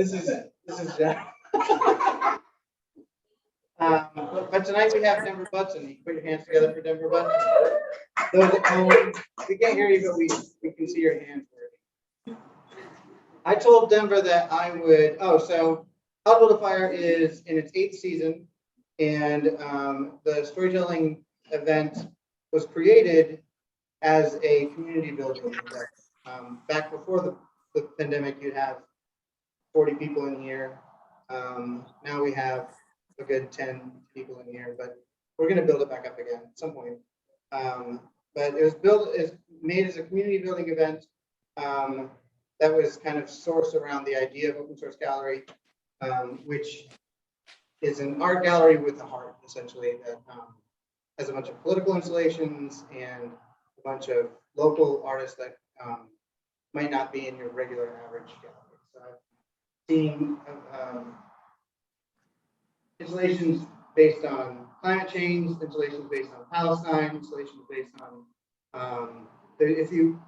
This is but tonight we have Denver BUTSON. You put your hands together for Denver BUTSON. Those at home, we can't hear you, but we can see your hands working. I told Denver that I would. Oh, so How to Build a Fire is in its 8th season, and the storytelling event was created as a community building event. Back before the pandemic, you'd have 40 people in here. Now we have a good 10 people in here, but we're going to build it back up again at some point. But it was made as a community building event that was kind of sourced around the idea of open source gallery, which is an art gallery with a heart, essentially, that has a bunch of political installations and a bunch of local artists that might not be in your regular average gallery. So I've seen installations based on climate change, installations based on Palestine, installations based on, if you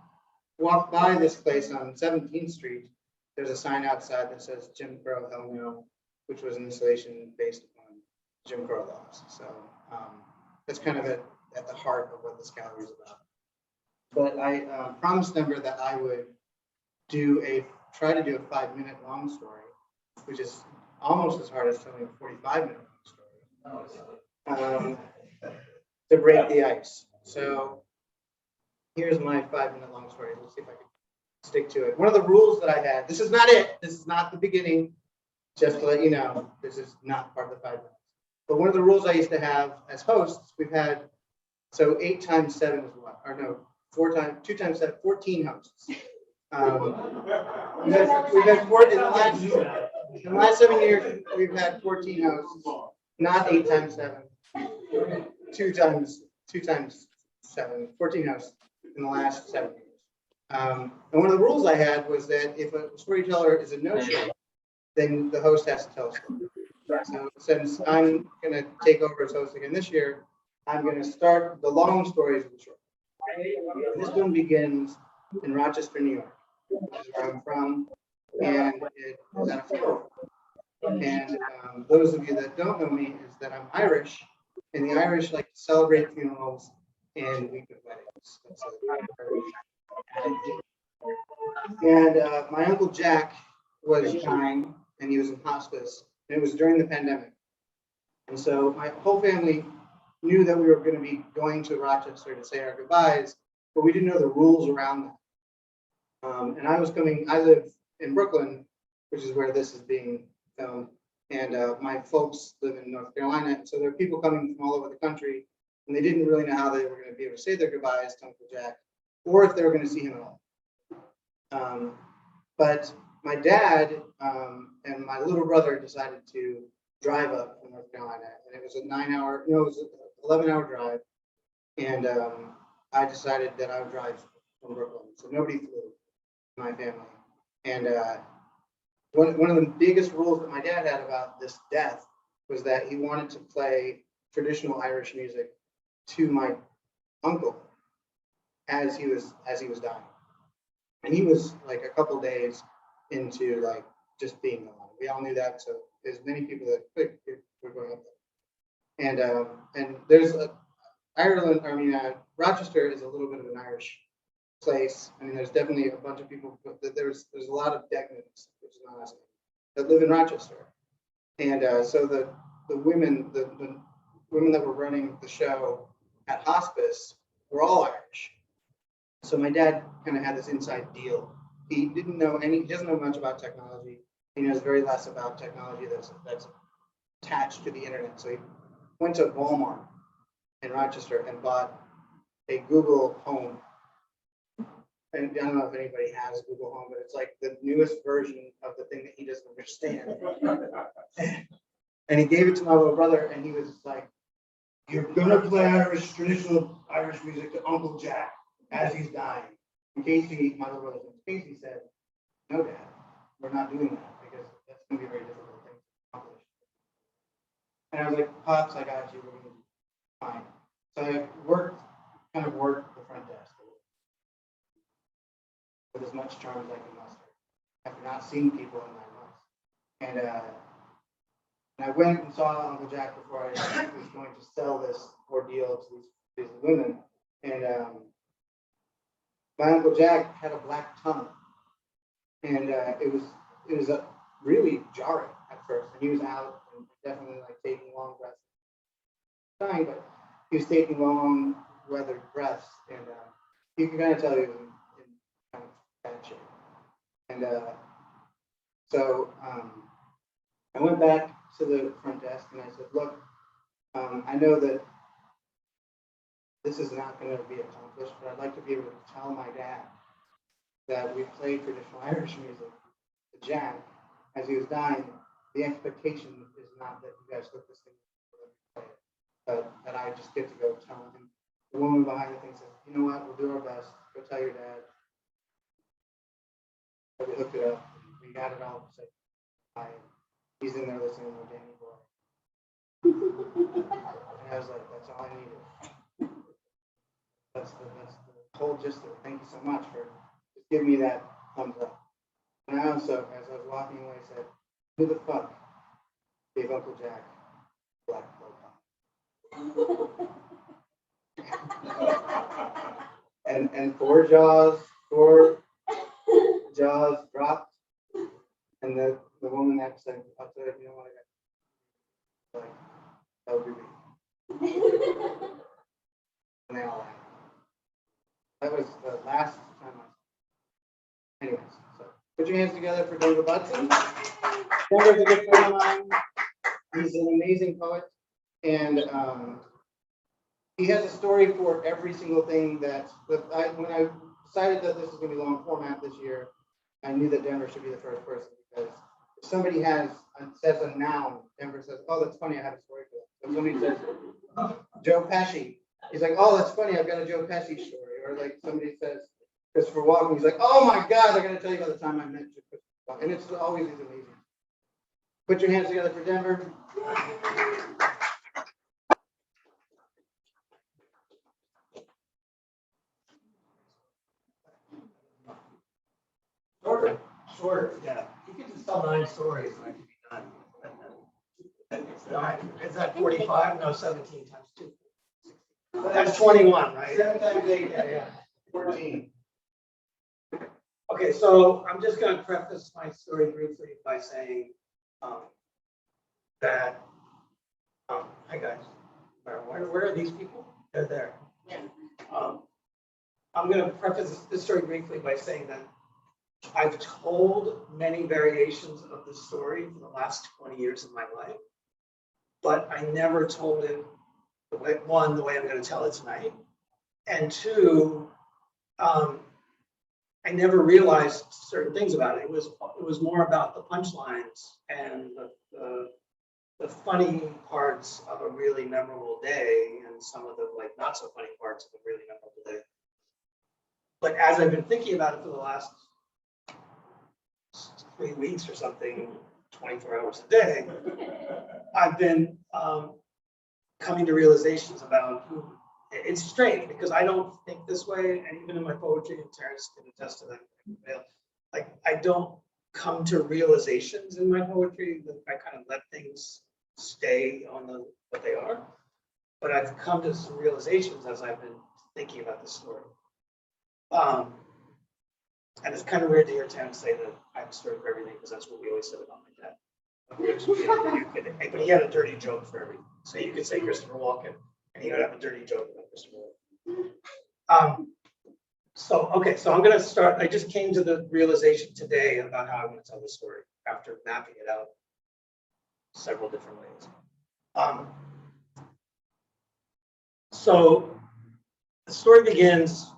walk by this place on 17th Street, there's a sign outside that says Jim Crow, hell no, which was an installation based on Jim Crow laws. So that's kind of at the heart of what this gallery is about. But I promised Denver that I would try to do a 5-minute long story, which is almost as hard as telling a 45-minute long story, to break the ice. So here's my 5-minute long story. Let's see if I can stick to it. One of the rules that I had, this is not it. This is not the beginning. Just to let you know, this is not part of the 5 minutes. But one of the rules I used to have as hosts, we've had, so 8 times 7 is what? Or no, 2 times 7, 14 hosts. We've had 14 in the last 7 years. We've had 14 hosts, not 8 times 7. 2 times 7, 14 hosts in the last 7 years. And one of the rules I had was that if a storyteller is a no-show, then the host has to tell a story. So since I'm going to take over as host again this year, I'm going to start the long stories with the short. This one begins in Rochester, New York, which is where I'm from, and it is at a funeral. And those of you that don't know me is that I'm Irish, and the Irish like to celebrate funerals and weep at weddings. That's and my Uncle Jack was dying, and he was in hospice, and it was during the pandemic. And so my whole family knew that we were going to be going to Rochester to say our goodbyes, but we didn't know the rules around that. And I live in Brooklyn, which is where this is being filmed, and my folks live in North Carolina, and so there are people coming from all over the country, and they didn't really know how they were going to be able to say their goodbyes to Uncle Jack, or if they were going to see him at all. But my dad and my little brother decided to drive up from North Carolina, and it was a 11-hour drive, and I decided that I would drive from Brooklyn, so nobody flew in my family. And one of the biggest rules that my dad had about this death was that he wanted to play traditional Irish music to my uncle as he was dying. And he was like a couple days into like just being alone. We all knew that, so there's many people that were going up there. And there's Rochester is a little bit of an Irish place. I mean, there's definitely a bunch of people, but there's a lot of Degnans, which is not us, that live in Rochester. And so the women that were running the show at hospice were all Irish. So my dad kind of had this inside deal. He doesn't know much about technology. He knows very less about technology that's attached to the internet. So he went to Walmart in Rochester and bought a Google Home. And I don't know if anybody has Google Home, but it's like the newest version of the thing that he doesn't understand. And he gave it to my little brother, and he was like, "You're gonna play traditional Irish music to Uncle Jack as he's dying." And Casey, my little brother, Stacie, said, "No, Dad, we're not doing that because that's gonna be a very difficult thing to accomplish." And I was like, "Pops, I got you. We're gonna do fine." So I kind of worked the front desk with as much charm as I can muster. I've not seen people in 9 months. And I went and saw Uncle Jack before I was going to sell this ordeal to these women. And my Uncle Jack had a black tongue. And it was really jarring at first. And he was out and definitely like taking long breaths. Trying, but he was taking long, weathered breaths. And you can kind of tell he was in kind of bad shape. And so I went back to the front desk and I said, look, I know that this is not going to be accomplished, but I'd like to be able to tell my dad that we played traditional Irish music to Jack as he was dying. The expectation is not that you guys took this thing and play it, but that I just get to go tell him. The woman behind the thing says, you know what, we'll do our best. Go tell your dad. But we hooked it up. We got it all said. He's in there listening to Danny Boy. And I was like, that's all I needed. That's the whole gist of it. Thank you so much for just giving me that thumbs up. And I also, as I was walking away, said, who the fuck gave Uncle Jack black cloak? and four jaws dropped. And the woman that said, I'll tell you, you know what I got? Like, that would be me. And they all laughed. That was the last time I. Anyways, so put your hands together for David BUTSON. Denver's a good friend of mine. He's an amazing poet, and he has a story for every single thing that. When I decided that this was going to be long format this year, I knew that Denver should be the first person because if somebody says a noun, Denver says, "Oh, that's funny. I have a story for that." If somebody says Joe Pesci, he's like, "Oh, that's funny. I've got a Joe Pesci story." Or like somebody says Christopher Walken, he's like, "Oh my God, I got to tell you about the time I met Christopher Walken." And it's always these amazing. Put your hands together for Denver. Shorter, yeah. You can just tell 9 stories and I can be done. Is that 45? No, 17 times 2. That's 21, right? 7 times 8, yeah. 14. Okay, so I'm just going to preface my story briefly by saying that, hi guys, where are these people? They're there. Yeah. I'm going to preface this story briefly by saying that I've told many variations of the story for the last 20 years of my life, but I never told it the way I'm going to tell it tonight, and 2, I never realized certain things about it. It was more about the punchlines and the funny parts of a really memorable day, and some of the not so funny parts of a really memorable day. But as I've been thinking about it for the last 3 weeks or something, 24 hours a day, I've been coming to realizations about who. It's strange because I don't think this way, and even in my poetry, and Terence can attest to that. Like I don't come to realizations in my poetry. I kind of let things stay on what they are. But I've come to some realizations as I've been thinking about this story. And it's kind of weird to hear Terence say that I have a story for everything because that's what we always said about my dad. But he had a dirty joke for everything. So you could say Christopher Walken, and he would have a dirty joke about Christopher Walken. So I'm going to start. I just came to the realization today about how I want to tell the story after mapping it out several different ways. So the story begins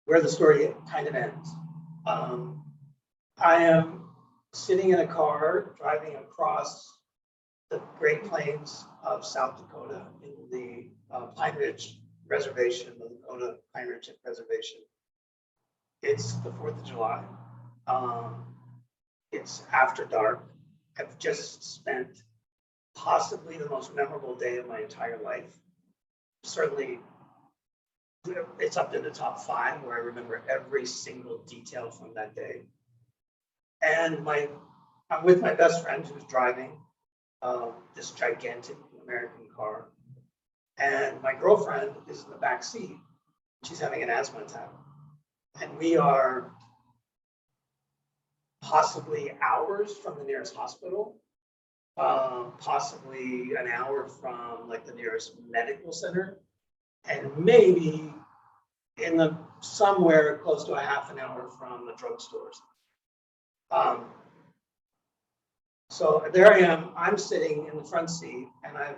where the story kind of ends. I am sitting in a car driving across the Great Plains of South Dakota in the Pine Ridge Reservation, the Dakota Pine Ridge Reservation. It's the 4th of July. It's after dark. I've just spent possibly the most memorable day of my entire life. Certainly, it's up in the top 5 where I remember every single detail from that day. And my I'm with my best friend who's driving this gigantic American car. And my girlfriend is in the back seat. She's having an asthma attack. And we are possibly hours from the nearest hospital, possibly an hour from like the nearest medical center, and maybe in the somewhere close to a half an hour from the drugstores. So there I am, I'm sitting in the front seat, and I'm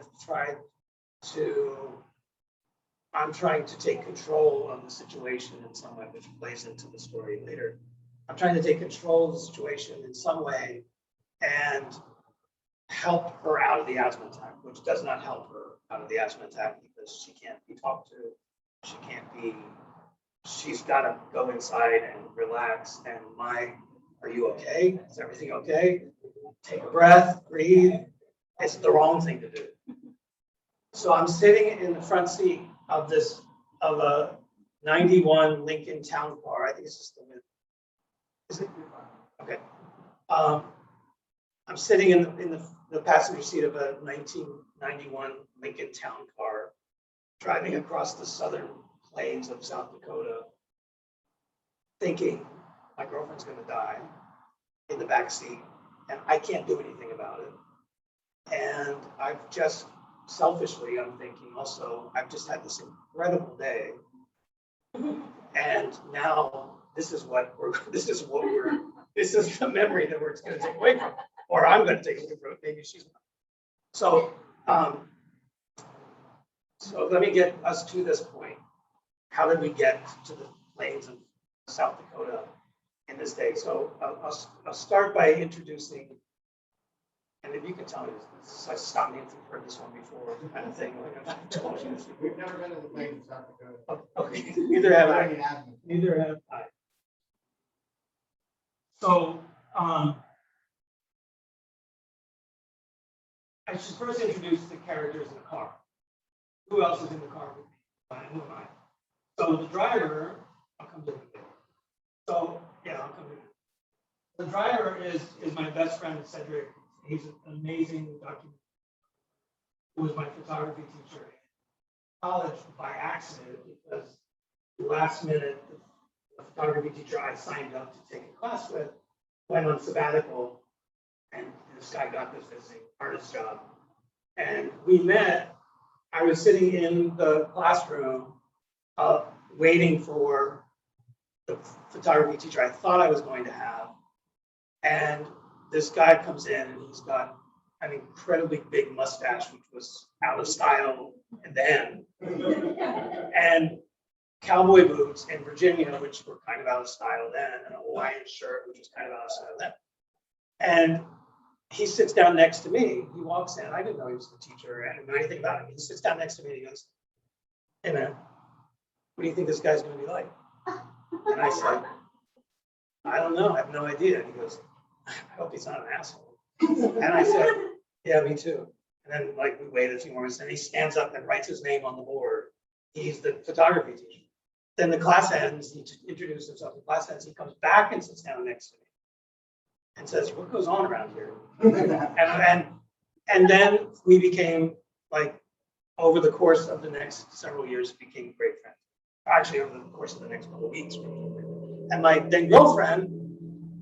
trying to take control of the situation in some way, which plays into the story later. I'm trying to take control of the situation in some way and help her out of the asthma attack, which does not help her out of the asthma attack because she can't be talked to. She's got to go inside and relax. And are you okay? Is everything okay? Take a breath, breathe. It's the wrong thing to do. So I'm sitting in the front seat of a 91 Lincoln Town Car. I think it's just is it? Okay. I'm sitting in the passenger seat of a 1991 Lincoln Town Car, driving across the southern plains of South Dakota, thinking my girlfriend's going to die in the back seat, and I can't do anything about it. And I've just selfishly, I'm thinking also, I've just had this incredible day, and now this is the memory that we're going to take away from, or I'm going to take away from it. Maybe she's not. So let me get us to this point. How did we get to the plains of South Dakota in this day? So I'll start by introducing, and if you can tell me, stop me if you've heard this one before, kind of thing. Like I've told you this. We've never been to the plains of South Dakota. Okay, neither have I. Neither have I. So I should first introduce the characters in the car. Who else is in the car with me? Who am I? So the driver, I'll come to it. So yeah, I'll come to it. The driver is my best friend, Cedric. He's an amazing documentary who was my photography teacher in college by accident, because last minute, the photography teacher I signed up to take a class with went on sabbatical, and this guy got this visiting artist job. And we met. I was sitting in the classroom waiting for the photography teacher I thought I was going to have. And this guy comes in, and he's got an incredibly big mustache, which was out of style then, and cowboy boots in Virginia, which were kind of out of style then, and a Hawaiian shirt, which was kind of out of style then. And he sits down next to me. He walks in. I didn't know he was the teacher. I didn't know anything about him. He sits down next to me and he goes, "Hey man, what do you think this guy's going to be like?" And I said, "I don't know. I have no idea." And he goes, "I hope he's not an asshole." And I said, "Yeah, me too." And then like we waited a few moments, and he stands up and writes his name on the board. He's the photography teacher. Then the class ends. He introduced himself. The class ends. He comes back and sits down next to me and says, "What goes on around here?" and then we became, like, over the course of the next several years, became great friends. Actually, over the course of the next couple of weeks. And my then girlfriend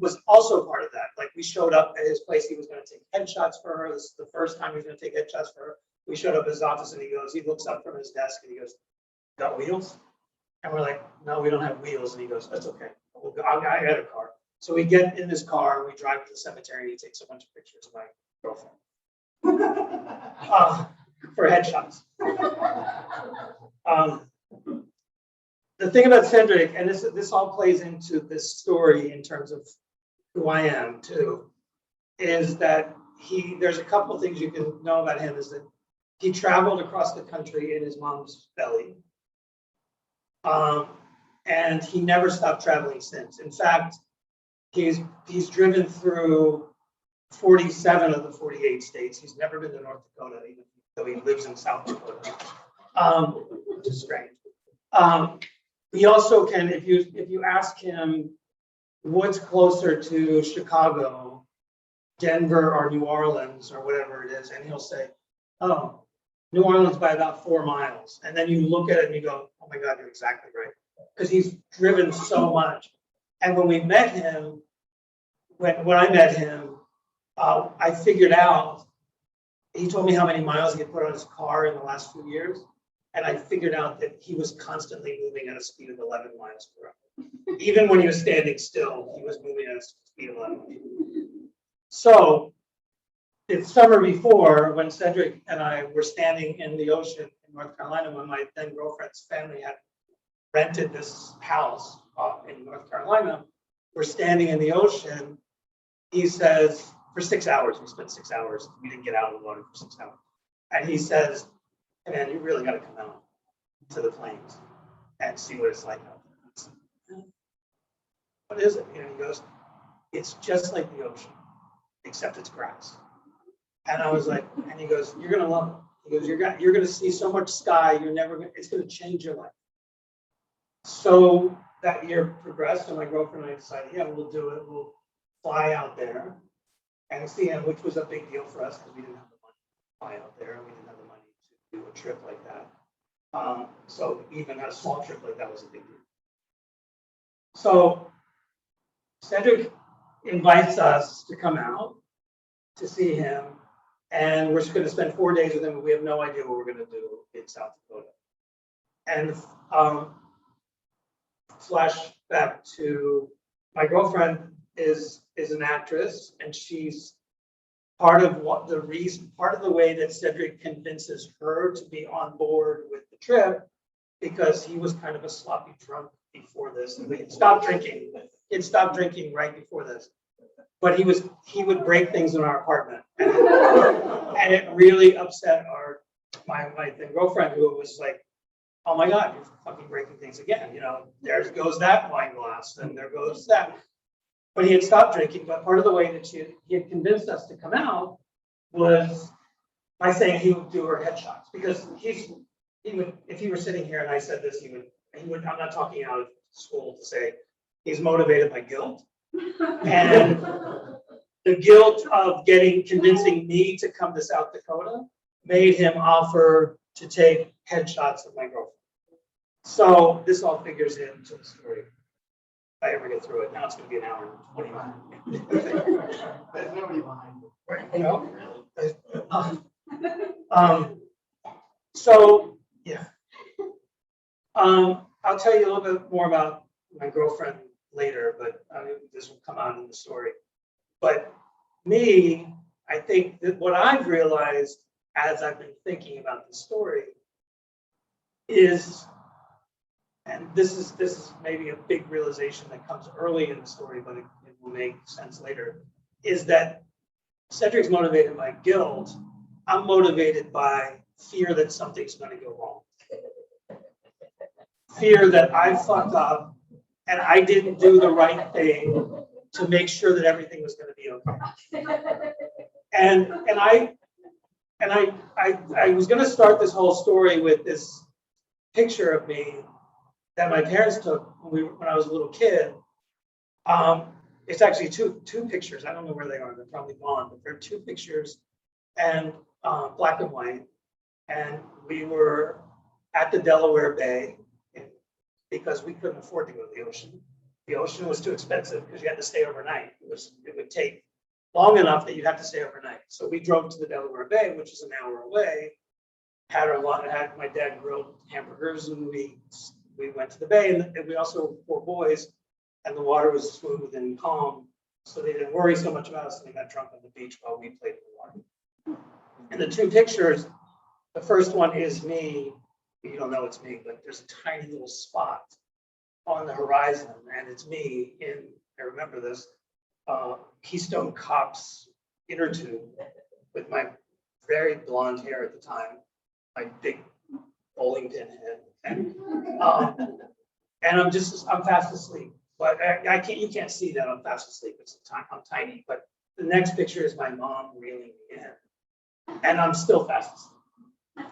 was also part of that. Like, we showed up at his place. He was going to take headshots for her. This is the first time he was going to take headshots for her. We showed up at his office, and he looks up from his desk and he goes, "Got wheels?" And we're like, "No, we don't have wheels." And he goes, "That's okay. I got a car." So we get in this car, and we drive to the cemetery, and he takes a bunch of pictures of my girlfriend for headshots. The thing about Cedric, and this all plays into this story in terms of who I am too, is that there's a couple of things you can know about him, is that he traveled across the country in his mom's belly. And he never stopped traveling since. In fact, he's driven through 47 of the 48 states. He's never been to North Dakota, even though he lives in South Dakota, which is strange. He also can, if you ask him what's closer to Chicago, Denver or New Orleans or whatever it is, and he'll say, oh, New Orleans by about 4 miles. And then you look at it and you go, oh my God, you're exactly right. Because he's driven so much. And when we met him, when I met him, I figured out, he told me how many miles he had put on his car in the last few years. And I figured out that he was constantly moving at a speed of 11 miles per hour. Even when he was standing still, he was moving at a speed of 11 miles per hour. So the summer before, when Cedric and I were standing in the ocean in North Carolina, when my then girlfriend's family had rented this house in North Carolina, we're standing in the ocean. He says, for 6 hours, we spent 6 hours. We didn't get out of the water for 6 hours. And he says, hey man, you really got to come out to the plains and see what it's like out there. What is it? And he goes, it's just like the ocean, except it's grass. And I was like, and he goes, you're gonna love it. He goes, you're gonna see so much sky, it's gonna change your life. So that year progressed, and my girlfriend and I decided, yeah, we'll do it. We'll fly out there and see him, which was a big deal for us because we didn't have the money to fly out there, and we didn't have the money to do a trip like that. So even a small trip like that was a big deal. So Cedric invites us to come out to see him, and we're just going to spend 4 days with him, but we have no idea what we're going to do in South Dakota. And flashback to my girlfriend is an actress, and she's part of the way that Cedric convinces her to be on board with the trip, because he was kind of a sloppy drunk before this, and he had stopped drinking. He had stopped drinking right before this, but he would break things in our apartment, and it really upset my then girlfriend, who was like, oh my God, you're fucking breaking things again. You know, there goes that wine glass, and there goes that. But he had stopped drinking. But part of the way that he had convinced us to come out was by saying he would do her headshots, because he would, if he were sitting here and I said this, he would. I'm not talking out of school to say he's motivated by guilt, and the guilt of convincing me to come to South Dakota made him offer to take headshots of my girlfriend. So this all figures into the story. If I ever get through it, now it's going to be an hour and 20 minutes. There's nobody behind you. You know? So yeah. I'll tell you a little bit more about my girlfriend later, but this will come out in the story. But me, I think that what I've realized as I've been thinking about the story is, and this is maybe a big realization that comes early in the story, but it will make sense later, is that Cedric's motivated by guilt. I'm motivated by fear that something's going to go wrong. Fear that I fucked up and I didn't do the right thing to make sure that everything was going to be okay. And I was going to start this whole story with this picture of me that my parents took when I was a little kid. It's actually two pictures. I don't know where they are. They're probably gone, but they're 2 pictures, and black and white. And we were at the Delaware Bay because we couldn't afford to go to the ocean. The ocean was too expensive because you had to stay overnight. It would take long enough that you have to stay overnight. So we drove to the Delaware Bay, which is an hour away. Had my dad grilled hamburgers, and we went to the bay, and we also were 4 boys, and the water was smooth and calm, so they didn't worry so much about us, and they got drunk on the beach while we played in the water. And the 2 pictures, the first one is me. You don't know it's me, but there's a tiny little spot on the horizon, and it's me in, I remember this, Keystone Cops inner tube with my very blonde hair at the time, my big bowling pin head, and I'm fast asleep. But you can't see that I'm fast asleep. I'm tiny. But the next picture is my mom reeling me in, and I'm still fast asleep.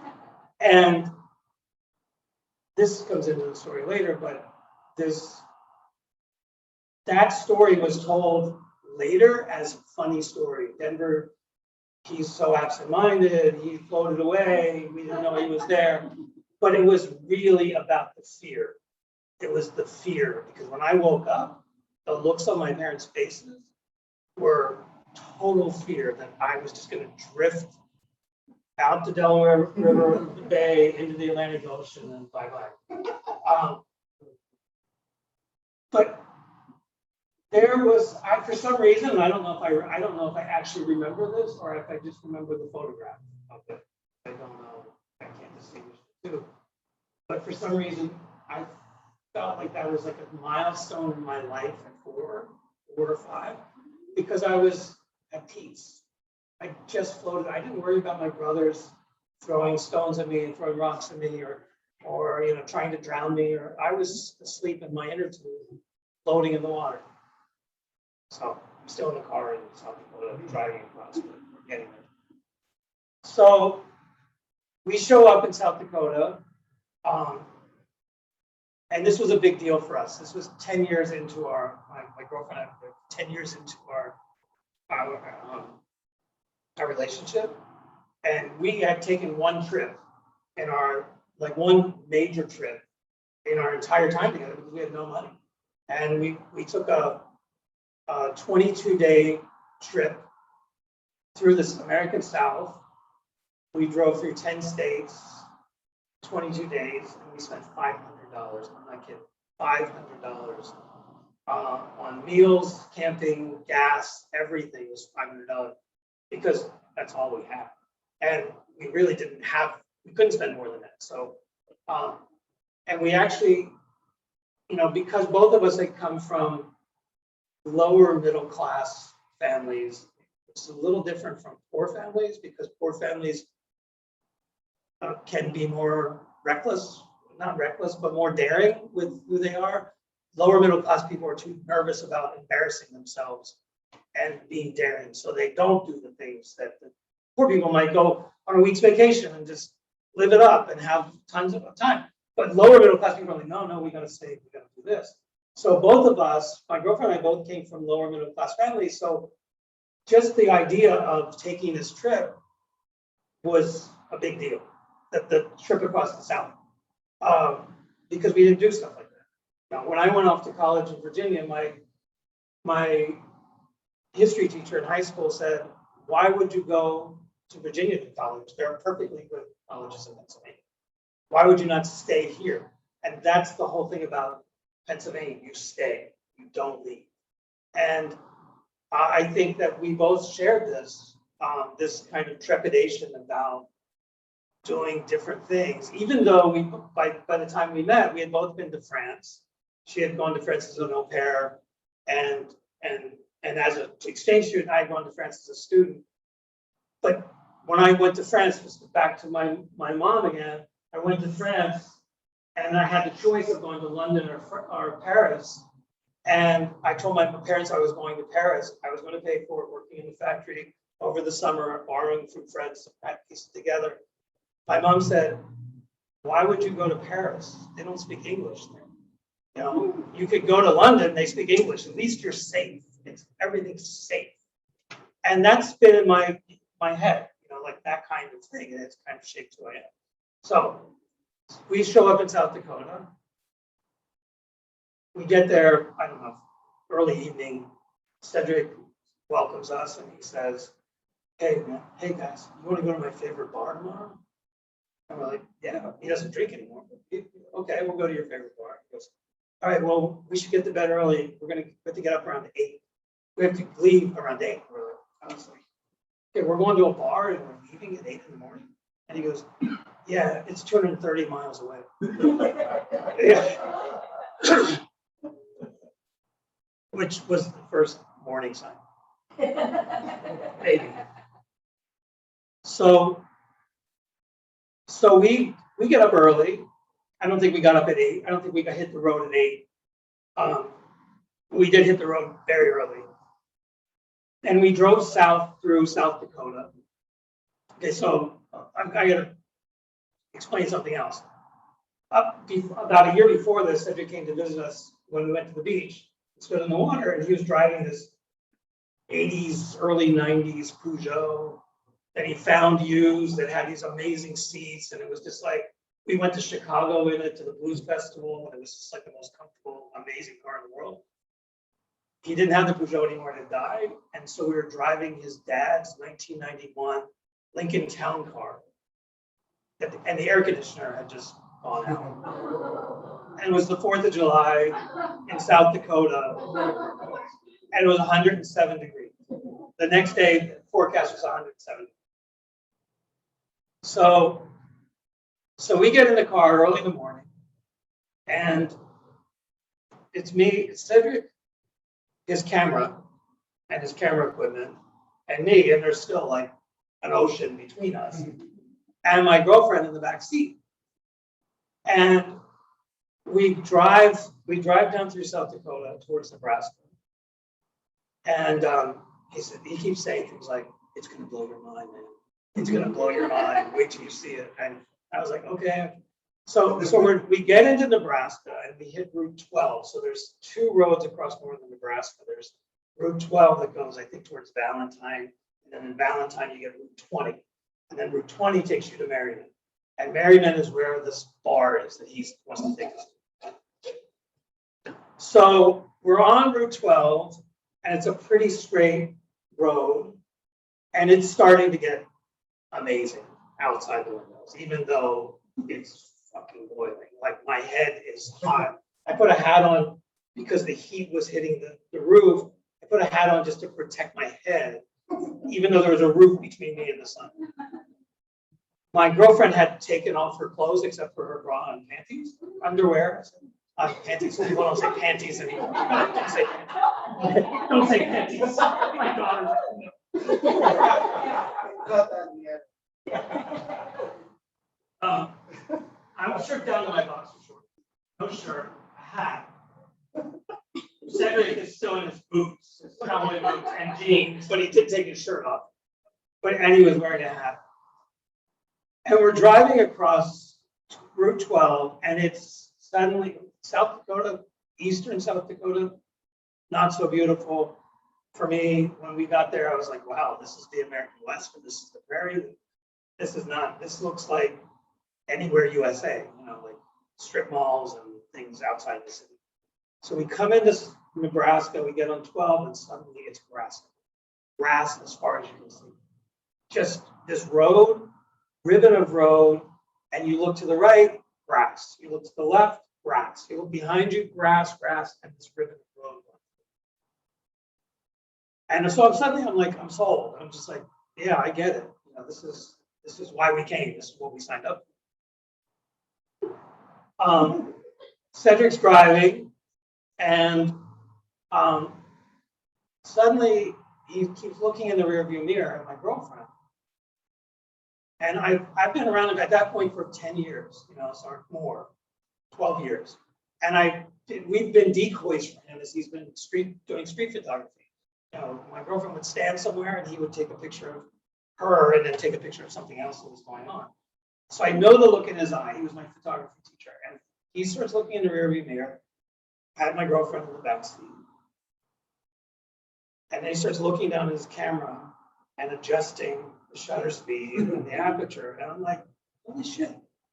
And this comes into the story later, but that story was told later as a funny story. Denver, he's so absent-minded, he floated away, we didn't know he was there. But it was really about the fear. It was the fear, because when I woke up, the looks on my parents' faces were total fear that I was just going to drift out the Delaware River, the Bay, into the Atlantic Ocean, and bye-bye. But there was, for some reason, I don't know if I actually remember this or if I just remember the photograph of it. I don't know. I can't distinguish the two. But for some reason, I felt like that was like a milestone in my life at 4 or 5, because I was at peace. I just floated. I didn't worry about my brothers throwing stones at me and throwing rocks at me, or trying to drown me. Or I was asleep in my inner tube, floating in the water. So I'm still in the car in South Dakota, driving across, but we're getting there. So we show up in South Dakota, and this was a big deal for us. This was 10 years into my girlfriend and I were 10 years into our relationship, and we had taken one trip in one major trip in our entire time together because we had no money, and we took a 22-day trip through this American South. We drove through 10 states, 22 days, and we spent $500. I'm not kidding, $500 on meals, camping, gas, everything was $500 because that's all we had, and we really we couldn't spend more than that. So, and we actually, because both of us had come from lower middle class families, it's a little different from poor families, because poor families can be more reckless, not reckless, but more daring with who they are. Lower middle class people are too nervous about embarrassing themselves and being daring, so they don't do the things that the poor people might go on a week's vacation and just live it up and have tons of time. But lower middle class people are like, no, we got to save, we got to do this. So both of us, my girlfriend and I, both came from lower middle class families. So just the idea of taking this trip was a big deal. The trip across the South, because we didn't do stuff like that. Now, when I went off to college in Virginia, my history teacher in high school said, "Why would you go to Virginia to college? There are perfectly good colleges in Pennsylvania. Why would you not stay here?" And that's the whole thing about Pennsylvania. You stay, you don't leave. And I think that we both shared this kind of trepidation about doing different things, even though by the time we met, we had both been to France. She had gone to France as an au pair, and as an exchange student, I had gone to France as a student. But when I went to France, just back to my mom again, I went to France and I had the choice of going to London or Paris. And I told my parents I was going to Paris. I was going to pay for it, working in the factory over the summer, borrowing from friends to piece it together. My mom said, "Why would you go to Paris? They don't speak English there. You could go to London, they speak English. At least you're safe. Everything's safe." And that's been in my head, like that kind of thing. And it's kind of shaped who I am. So we show up in South Dakota. We get there, I don't know, early evening. Cedric welcomes us and he says, hey guys, you want to go to my favorite bar tomorrow? And we're like, yeah, he doesn't drink anymore. Okay, we'll go to your favorite bar. He goes, all right, well, we should get to bed early. We have to get up around 8. We have to leave around 8. I was like, okay, we're going to a bar and we're leaving at 8 in the morning. And he goes, yeah, it's 230 miles away. Yeah. Which was the first warning sign. Maybe. So we get up early. I don't think we got up at 8. I don't think we hit the road at 8. We did hit the road very early. And we drove south through South Dakota. Okay, so I got to explain something else. About a year before this, Cedric came to visit us when we went to the beach. Stood in the water, and he was driving this 80s, early 90s Peugeot that he found used that had these amazing seats. And it was just like, we went to Chicago in it to the Blues Festival, and it was just like the most comfortable, amazing car in the world. He didn't have the Peugeot anymore, it had died. And so we were driving his dad's 1991 Lincoln Town Car. And the air conditioner had just gone out. And it was the 4th of July in South Dakota. And it was 107 degrees. The next day, the forecast was 107. So we get in the car early in the morning, and it's me, it's Cedric, his camera, and his camera equipment, and me, and there's still like an ocean between us, and my girlfriend in the back seat. And we drive down through South Dakota towards Nebraska. And he keeps saying things like, "It's gonna blow your mind, man. It's gonna blow your mind. Wait till you see it." And I was like, okay. So we get into Nebraska and we hit Route 12. So there's 2 roads across northern Nebraska. There's Route 12 that goes, I think, towards Valentine. And then in Valentine, you get Route 20. And then Route 20 takes you to Merriman. And Merriman is where this bar is that he wants to take us to. So we're on Route 12, and it's a pretty straight road. And it's starting to get amazing outside the windows, even though it's fucking boiling. Like, my head is hot. I put a hat on because the heat was hitting the roof. I put a hat on just to protect my head, even though there was a roof between me and the sun. My girlfriend had taken off her clothes except for her bra and panties, underwear. Panties. People don't say panties anymore. Don't say panties. Don't say panties. My daughter. I was stripped down to my boxer shorts. No shirt, a hat. Cedric is still in his boots, his cowboy boots and jeans, but he did take his shirt off. And he was wearing a hat. And we're driving across Route 12, and it's suddenly South Dakota, eastern South Dakota, not so beautiful. For me, when we got there, I was like, wow, this is the American West, and this is the prairie. This is not, this looks like anywhere USA, like strip malls and things outside the city. So we come into Nebraska, we get on 12, and suddenly it's grass. Grass as far as you can see. Just this road, ribbon of road, and you look to the right, grass. You look to the left, grass. You look behind you, grass, and this ribbon of road. And so I'm sold. I'm just like, yeah, I get it. This is why we came. This is what we signed up for. Cedric's driving, and suddenly he keeps looking in the rearview mirror at my girlfriend. And I've been around him at that point for 10 years, so more, 12 years. And we've been decoys for him as he's been doing street photography. My girlfriend would stand somewhere and he would take a picture of her and then take a picture of something else that was going on. So I know the look in his eye. He was my photography teacher. And he starts looking in the rearview mirror, had my girlfriend in the back seat. And then he starts looking down at his camera and adjusting the shutter speed and the aperture. And I'm like, holy shit,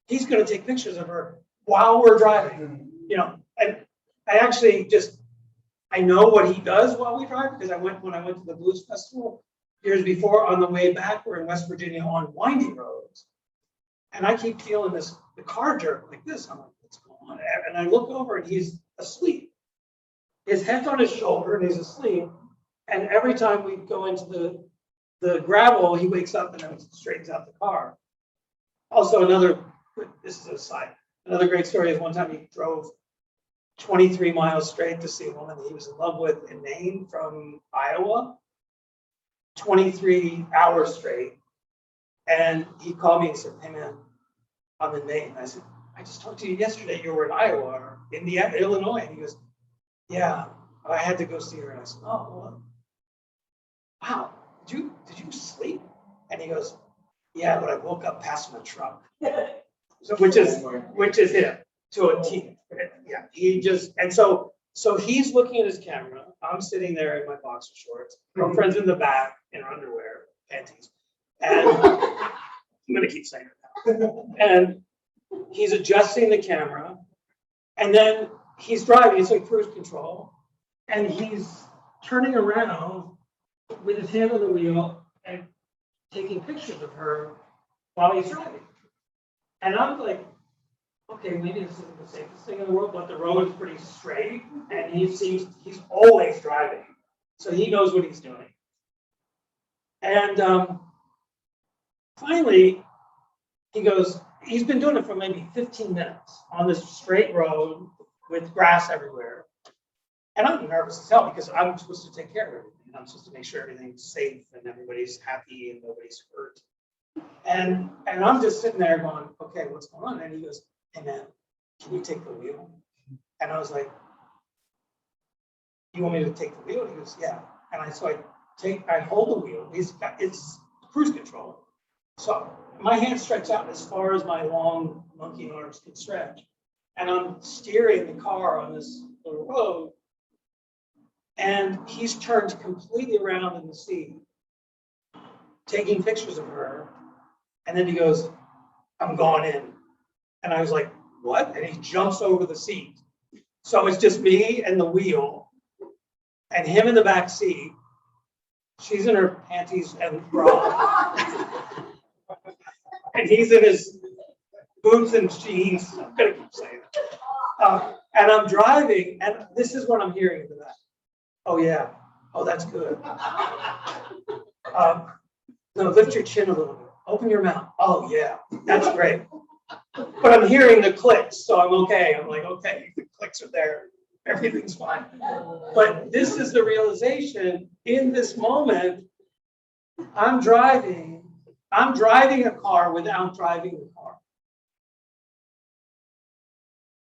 he's going to take pictures of her while we're driving. And I actually I know what he does while we drive, because when I went to the Blues Festival years before, on the way back, we're in West Virginia on windy roads. And I keep feeling the car jerk like this. I'm like, what's going on? And I look over and he's asleep. His head's on his shoulder and he's asleep. And every time we go into the gravel, he wakes up and then straightens out the car. Also, this is a side. Another great story is one time he drove 23 miles straight to see a woman that he was in love with in Maine from Iowa. 23 hours straight. And he called me and said, hey man, I'm in Maine. And I said, I just talked to you yesterday. You were in Iowa or Indiana, Illinois. And he goes, yeah, I had to go see her. And I said, oh, well, wow, did you sleep? And he goes, yeah, but I woke up passing a truck. So which is him to a T. Yeah, he just, and so So he's looking at his camera. I'm sitting there in my boxer shorts. Girlfriend's in the back in her underwear, panties. And I'm gonna keep saying it now. And he's adjusting the camera. And then he's driving, it's like cruise control. And he's turning around with his hand on the wheel and taking pictures of her while he's driving. And I'm like, okay, maybe this isn't the safest thing in the world, but the road is pretty straight, and he's always driving, so he knows what he's doing. And finally, he goes, he's been doing it for maybe 15 minutes on this straight road with grass everywhere. And I'm nervous as hell because I'm supposed to take care of everything. I'm supposed to make sure everything's safe and everybody's happy and nobody's hurt. And I'm just sitting there going, okay, what's going on? And he goes, hey man, can you take the wheel? And I was like, you want me to take the wheel? He goes, yeah. And I hold the wheel. It's cruise control. So my hand stretched out as far as my long monkey arms can stretch. And I'm steering the car on this little road. And he's turned completely around in the seat, taking pictures of her. And then he goes, I'm going in. And I was like, what? And he jumps over the seat. So it's just me and the wheel and him in the back seat. She's in her panties and bra. And he's in his boots and jeans. I'm going to keep saying it. And I'm driving, and this is what I'm hearing in the back. Oh, yeah. Oh, that's good. No, lift your chin a little bit. Open your mouth. Oh, yeah. That's great. But I'm hearing the clicks, so I'm okay. I'm like, okay, the clicks are there. Everything's fine. But this is the realization in this moment. I'm driving a car without driving the car.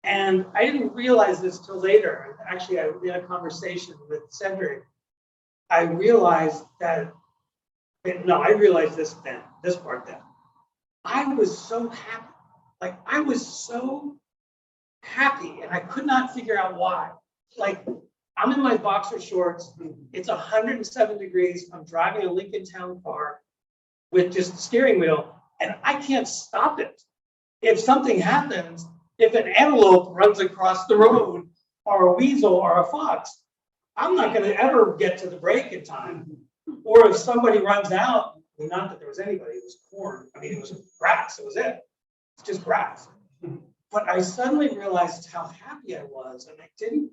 And I didn't realize this till later. Actually, I had a conversation with Cedric. I realized that, no, I realized this then, this part then. I was so happy. Like, I was so happy, and I could not figure out why. Like, I'm in my boxer shorts. It's 107 degrees. I'm driving a Lincoln Town car with just the steering wheel, and I can't stop it. If something happens, if an antelope runs across the road, or a weasel or a fox, I'm not going to ever get to the brake in time. Or if somebody runs out, I mean, not that there was anybody, it was corn. I mean, it was grass, it was it. It's just grass. But I suddenly realized how happy I was. And I didn't,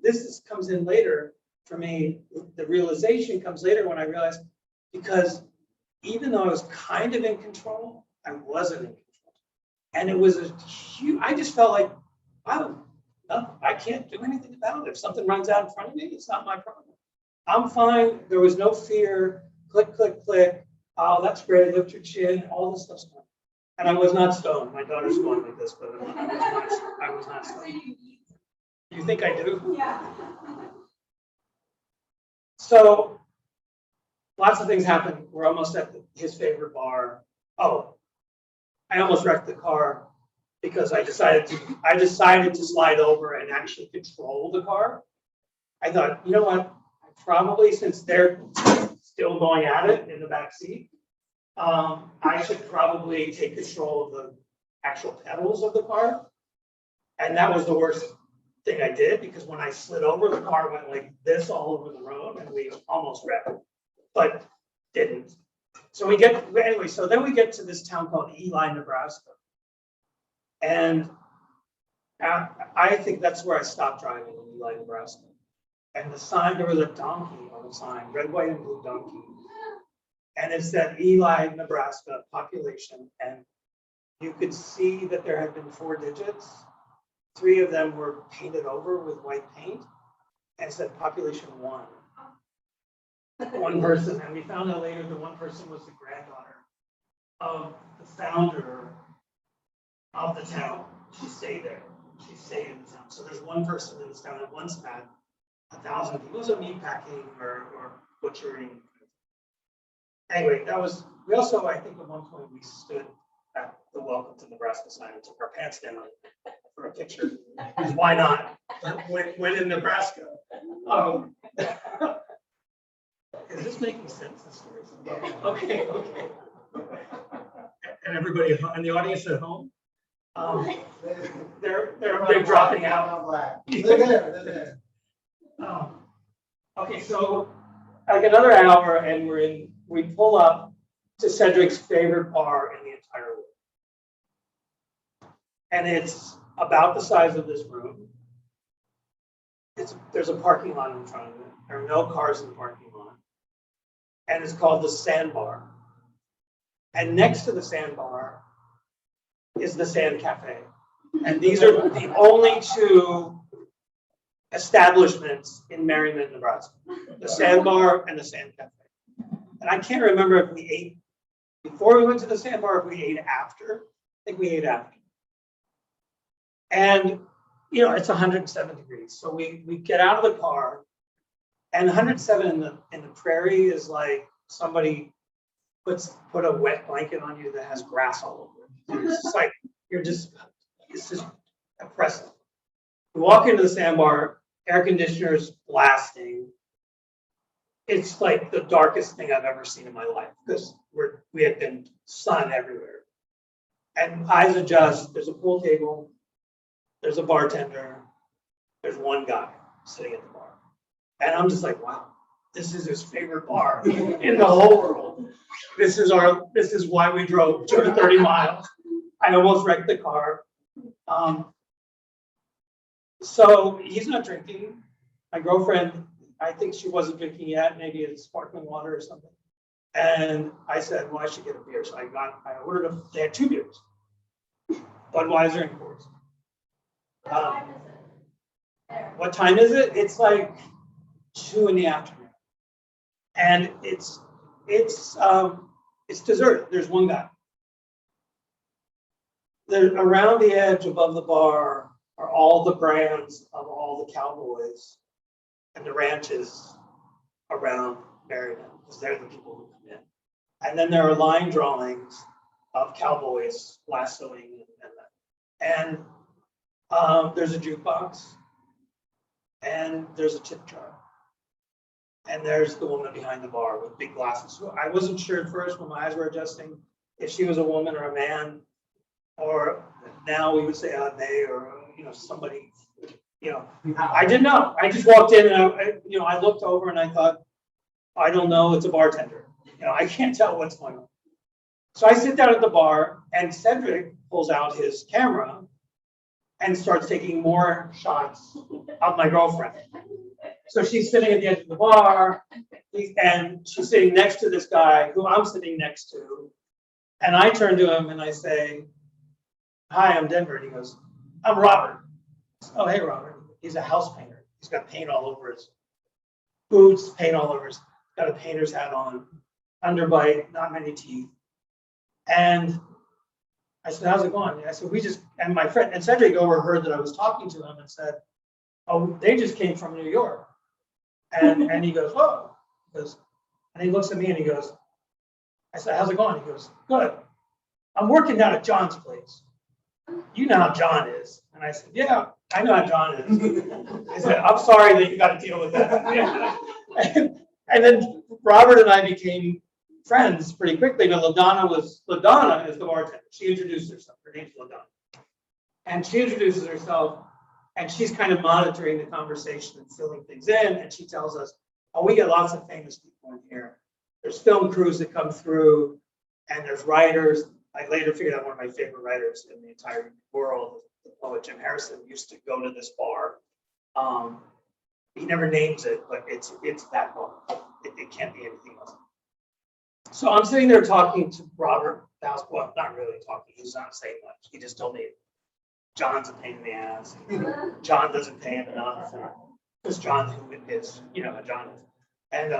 comes in later for me. The realization comes later when I realized, because even though I was kind of in control, I wasn't in control. And it was a huge, I just felt like, wow, I can't do anything about it. If something runs out in front of me, it's not my problem. I'm fine. There was no fear. Click, click, click. Oh, that's great. Lift your chin. All this stuff's fine. And I was not stoned. My daughter's going like this, but I was not stoned. You think I do? Yeah. So lots of things happened. We're almost at his favorite bar. Oh, I almost wrecked the car because I decided to slide over and actually control the car. I thought, you know what? Probably, since they're still going at it in the back seat, I should probably take control of the actual pedals of the car. And that was the worst thing I did, because when I slid over, the car went like this all over the road, and we almost wrecked, but didn't. So so then we get to this town called Ely, Nebraska. And I think that's where I stopped driving, in Ely, Nebraska. And the sign, there was a donkey on the sign, red, white, and blue donkey. And it said Ely, Nebraska population. And you could see that there had been 4 digits. 3 of them were painted over with white paint, and it said population 1. One person, and we found out later that one person was the granddaughter of the founder of the town. She stayed there. She stayed in the town. So there's one person in this town that once had 1,000 people. It was a meat packing or butchering. Anyway, we also, I think at one point we stood at the welcome to Nebraska sign and took our pants down for a picture. Because why not? When in Nebraska. Is this making sense? The story? Okay. And everybody in the audience at home, they're dropping out. They're there. Okay, so like another hour, and we pull up to Cedric's favorite bar in the entire world. And it's about the size of this room. There's a parking lot in front of it. There are no cars in the parking lot. And it's called the Sandbar. And next to the Sandbar is the Sand Cafe. And these are the only two establishments in Merriman, Nebraska. The Sandbar and the Sand Cafe. And I can't remember if we ate before we went to the Sandbar, if we ate after. I think we ate after. And it's 107 degrees. So we get out of the car, and 107 in the prairie is like somebody put a wet blanket on you that has grass all over it. It's just like it's just oppressive. We walk into the Sandbar, air conditioners blasting. It's like the darkest thing I've ever seen in my life because we had been sun everywhere. And eyes adjust. There's a pool table. There's a bartender. There's one guy sitting at the bar. And I'm just like, wow, this is his favorite bar in the whole world. This is why we drove 230 miles. I almost wrecked the car. So he's not drinking. My girlfriend, I think she wasn't drinking yet. Maybe it's sparkling water or something. And I said, well, I should get a beer. So I ordered them. They had 2 beers. Budweiser and Coors. What time is it? It's like 2 in the afternoon, and it's deserted. There's one guy. There around the edge above the bar are all the brands of all the cowboys and the ranches around Merriman, because they're the people who come in. And then there are line drawings of cowboys lassoing and there's a jukebox, and there's a tip jar, and there's the woman behind the bar with big glasses. So I wasn't sure at first when my eyes were adjusting if she was a woman or a man, or now we would say they, or somebody. I didn't know. I just walked in and I looked over and I thought, I don't know. It's a bartender. I can't tell what's going on. So I sit down at the bar, and Cedric pulls out his camera and starts taking more shots of my girlfriend. So she's sitting at the edge of the bar, and she's sitting next to this guy who I'm sitting next to. And I turn to him and I say, hi, I'm Denver. And he goes, I'm Robert. Oh, hey, Robert. He's a house painter. He's got paint all over his boots, paint all over his, got a painter's hat on, underbite, not many teeth. And I said, how's it going? And I said, and my friend, and Cedric overheard that I was talking to him and said, oh, they just came from New York. And he goes, whoa. And he looks at me and he goes, I said, how's it going? He goes, good. I'm working down at John's place. You know how John is. And I said, yeah, I know how John is. I said, I'm sorry that you got to deal with that. And then Robert and I became friends pretty quickly. But LaDonna is the bartender. She introduced herself. Her name's LaDonna. And she introduces herself, and she's kind of monitoring the conversation and filling things in. And she tells us, oh, we get lots of famous people in here. There's film crews that come through, and there's writers. I later figured out one of my favorite writers in the entire world, the poet Jim Harrison, used to go to this bar. He never names it, but it's that bar. It can't be anything else. So I'm sitting there talking to Robert. Well, not really talking. He's not saying much. He just told me John's a pain in the ass. John doesn't pay him enough. Because John is, John is. And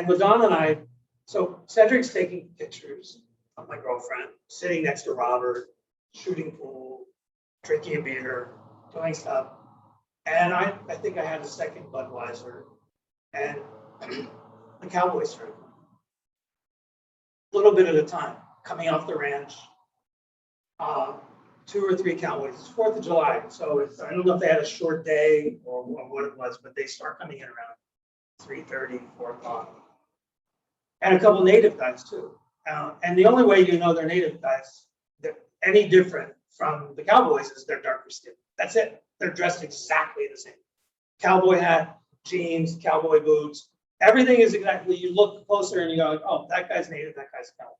LaDonna and I, so Cedric's taking pictures of my girlfriend, sitting next to Robert, shooting pool, drinking a beer, doing stuff. And I think I had a second Budweiser, and the Cowboys started. A little bit at a time, coming off the ranch. 2 or 3 cowboys. It's 4th of July, so it's, I don't know if they had a short day or what it was, but they start coming in around 3:30, 4 o'clock. And a couple native guys too. And the only way you know they're native guys, they're any different from the cowboys, is they're darker skin. That's it. They're dressed exactly the same. Cowboy hat, jeans, cowboy boots. Everything is exactly, you look closer and you go, oh, that guy's native, that guy's cowboy.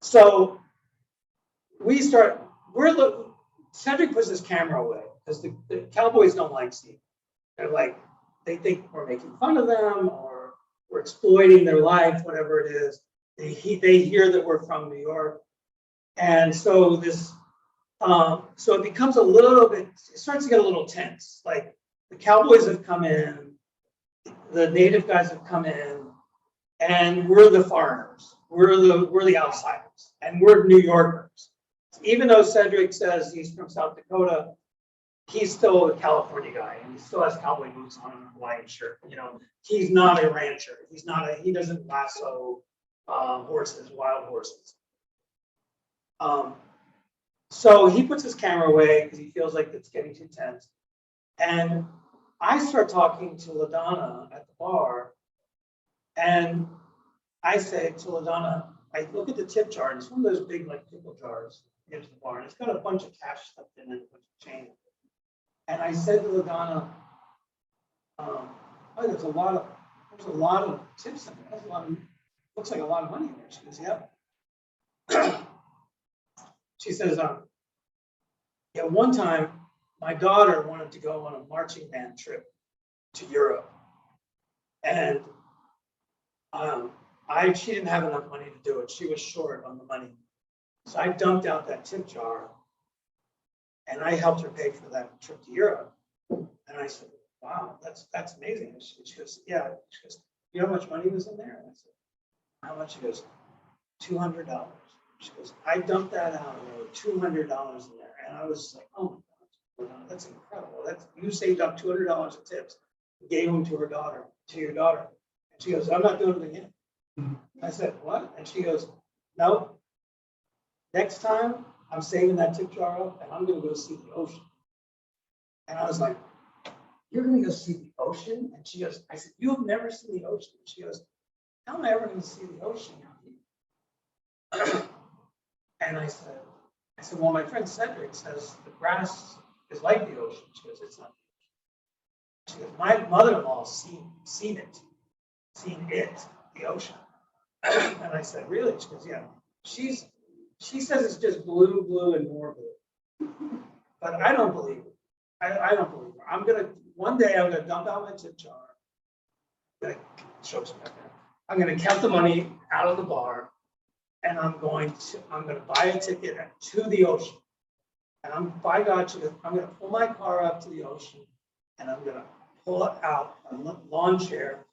So we start, Cedric puts his camera away because the cowboys don't like seeing. They're like, they think we're making fun of them or we're exploiting their life, whatever it is. They hear that we're from New York. And so this, so it becomes a little bit, it starts to get a little tense. Like the cowboys have come in, the native guys have come in, and we're the foreigners. We're the outsiders, and we're New Yorkers. Even though Cedric says he's from South Dakota, he's still a California guy, and he still has cowboy boots on and a Hawaiian shirt. You know, he's not a rancher. He doesn't lasso horses, wild horses. So he puts his camera away because he feels like it's getting too tense. And I start talking to LaDonna at the bar, and I say to LaDonna, I look at the tip jar, and it's one of those big like pickle jars into the bar, and it's got a bunch of cash stuffed in it, a bunch of change. And I said to LaDonna, oh, there's a lot of tips in there. Looks like a lot of money in there. She goes, yeah. She says, yeah, one time my daughter wanted to go on a marching band trip to Europe. And she didn't have enough money to do it. She was short on the money. So I dumped out that tip jar and I helped her pay for that trip to Europe. And I said, wow, that's amazing. She goes, yeah. She goes, you know how much money was in there? And I said, how much? She goes, $200. She goes, I dumped that out and there were $200 in there. And I was like, oh my God, that's incredible. You saved up $200 of tips, gave them to your daughter. And she goes, I'm not doing it again. I said, what? And she goes, no, next time I'm saving that tip jar up and I'm going to go see the ocean. And I was like, you're going to go see the ocean? And she goes, I said, you have never seen the ocean. And she goes, how am I ever going to see the ocean? And I said, well, my friend Cedric says the grass is like the ocean. She goes, it's not the ocean. She goes, my mother-in-law seen it, the ocean. And I said, really? She goes, yeah. She says it's just blue, and more blue. But I don't believe it. I don't believe her. One day I'm gonna dump out my tip jar. I'm gonna show some back there. I'm gonna count the money out of the bar, and I'm gonna buy a ticket to the ocean. And by God, I'm gonna pull my car up to the ocean, and I'm gonna pull out a lawn chair,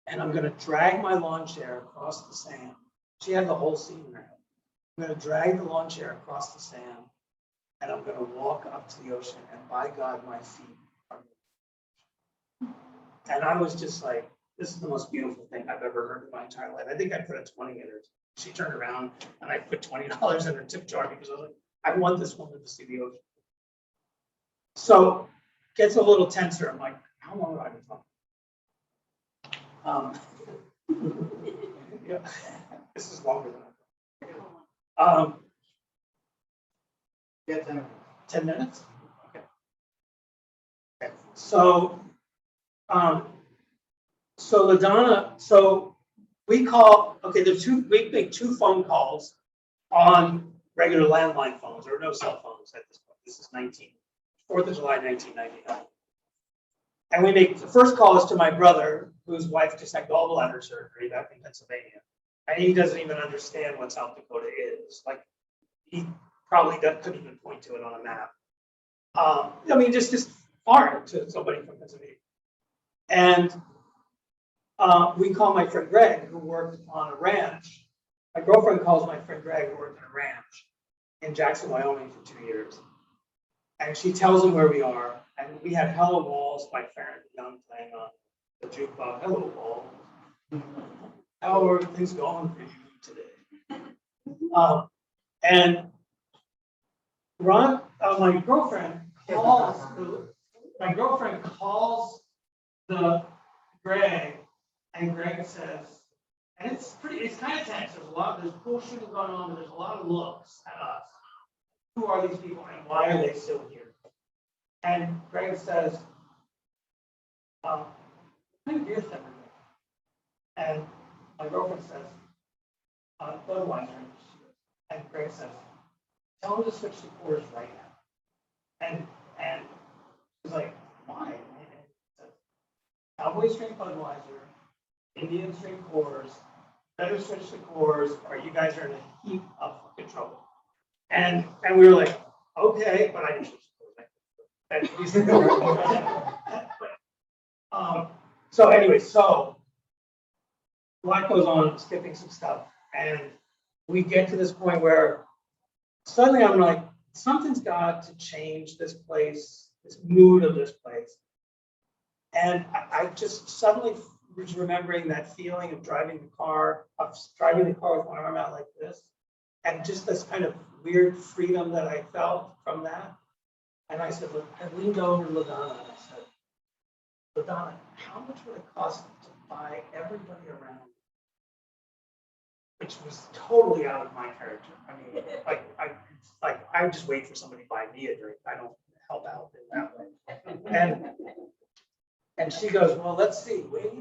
and I'm gonna drag my lawn chair across the sand. She had the whole scene in her head. I'm gonna drag the lawn chair across the sand, and I'm gonna walk up to the ocean, and by God, my feet are. And I was just like, this is the most beautiful thing I've ever heard in my entire life. I think I put a 20 in her. She turned around and I put $20 in her tip jar because I was like, I want this woman to see the ocean. So gets a little tenser. I'm like, how long have I been talking? Yeah, this is longer than I thought. Yeah, 10 minutes. 10 minutes? Okay. So LaDonna, so we call, okay, we make 2 phone calls on regular landline phones. There were no cell phones at this point. This is 4th of July, 1999. And we make, the first call is to my brother, whose wife just had gallbladder surgery back in Pennsylvania. And he doesn't even understand what South Dakota is. Like, he probably couldn't even point to it on a map. I mean, just foreign to somebody from Pennsylvania. And we call my friend Greg, who worked on a ranch. My girlfriend calls my friend Greg, who worked on a ranch in Jackson, Wyoming for 2 years. And she tells him where we are. And we had Hello Walls by Farron Young playing on the jukebox. Hello Walls. How are things going for you today? And Ron, my girlfriend calls the Greg, and Greg says, and it's kind of tense. There's cool shooting going on, but there's a lot of looks at us. Who are these people and why are they still here? And Greg says, how many beers have we made? And my girlfriend says, Budweiser. And Greg says, tell him to switch to Coors right now. And she's like, why? And he says, Cowboys drink Budweiser, Indians drink Coors, better switch to Coors, or you guys are in a heap of fucking trouble. And we were like, okay, but I didn't switch to Coors. So anyway, so life goes on, skipping some stuff, and we get to this point where suddenly I'm like, something's got to change this place, this mood of this place. And I just suddenly was remembering that feeling of driving the car with my arm out like this, and just this kind of weird freedom that I felt from that. And I said, look, I leaned over to LaDonna and I said, LaDonna, how much would it cost to buy everybody around? Which was totally out of my character. I mean, I just wait for somebody to buy me a drink. I don't help out in that way. And she goes, well, let's see. Wait.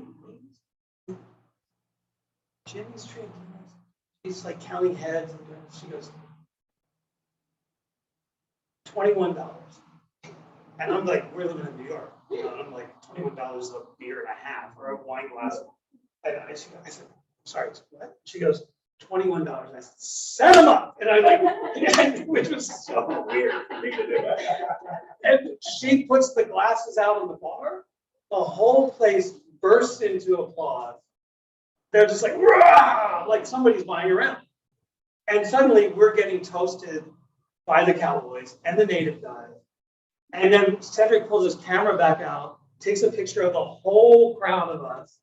Jimmy's drinking. He's like counting heads, and she goes, $21. And I'm like, we're living in New York. You know, I'm like, $21 a beer and a half or a wine glass. And I said, sorry, what? She goes, $21. And I said, set them up. And I'm like, which was so weird for me to do. And she puts the glasses out on the bar. The whole place bursts into applause. They're just like, rah! Like somebody's buying around. And suddenly we're getting toasted by the Cowboys and the native guy. And then Cedric pulls his camera back out, takes a picture of the whole crowd of us.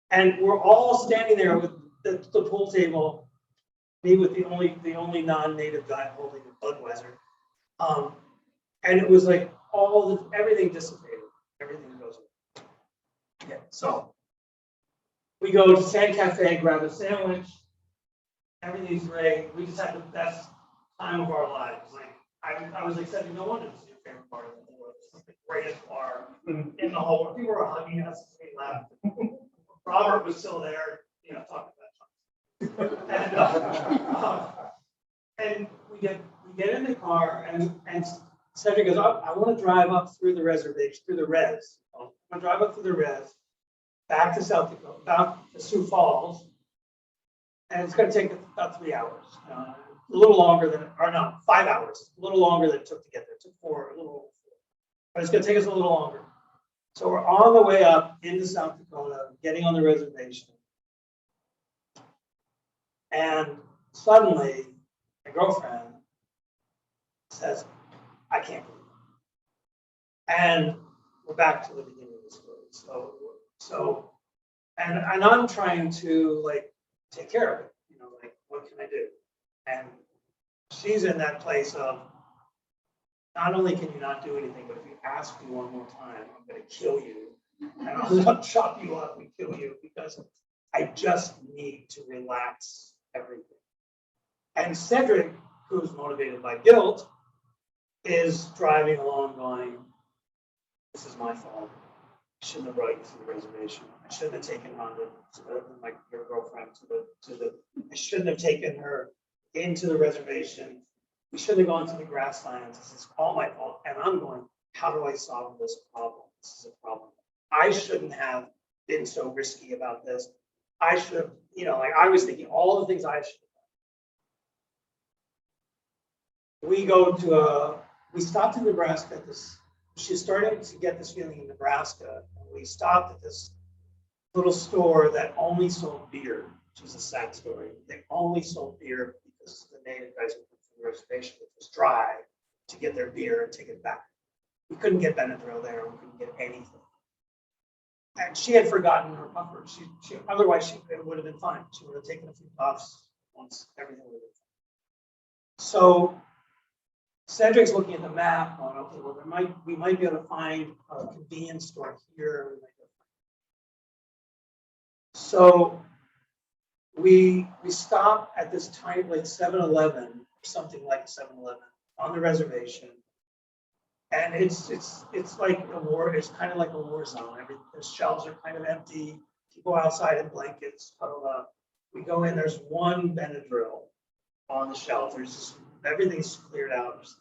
And we're all standing there with the pool table, me with the only non-native guy holding a Budweiser. And it was like everything dissipated. Everything goes away. Yeah, so we go to San Cafe, grab a sandwich. Everything's great. We just had the best time of our lives. Like I was like, no wonder this is your favorite part of the world. It's the greatest bar in the whole world. People were hugging us as we left. Robert was still there, you know, talking about and we get in the car and Cedric goes, I want to drive up through the reservation, through the res. I want to drive up through the res, back to South Dakota, back to Sioux Falls, and it's going to take about 3 hours. A little longer than, or no, 5 hours. A little longer than it took to get there. It took 4, a little over 4. But it's going to take us a little longer. So we're on the way up into South Dakota, getting on the reservation. And suddenly, my girlfriend says, I can't believe it. And we're back to the beginning of the story. So, and I'm trying to like take care of it. You know, like, what can I do? And she's in that place of, not only can you not do anything, but if you ask me one more time, I'm going to kill you. And I'll chop you up and kill you because I just need to relax everything. And Cedric, who's motivated by guilt, is driving along going, this is my fault. I shouldn't have brought you to the reservation. I shouldn't have taken your girlfriend I shouldn't have taken her into the reservation. We shouldn't have gone to the grasslands. This is all my fault. And I'm going, how do I solve this problem? This is a problem. I shouldn't have been so risky about this. I should have, you know, like I was thinking all the things I should have done. We stopped in Nebraska at this. She's starting to get this feeling in Nebraska. We stopped at this little store that only sold beer, which is a sad story. They only sold beer because the native guys were from the reservation, which was dry, to get their beer and take it back. We couldn't get Benadryl there. We couldn't get anything. And she had forgotten her puffer. Otherwise it would have been fine. She would have taken a few puffs once everything was in. So Cedric's looking at the map, going, okay, well, we might be able to find a convenience store here. So we stop at this tiny, like 7-Eleven, or something like 7-Eleven on the reservation. And it's like a war, it's kind of like a war zone. The shelves are kind of empty. People outside in blankets huddled up. We go in, there's one Benadryl on the shelf. There's just, everything's cleared out. There's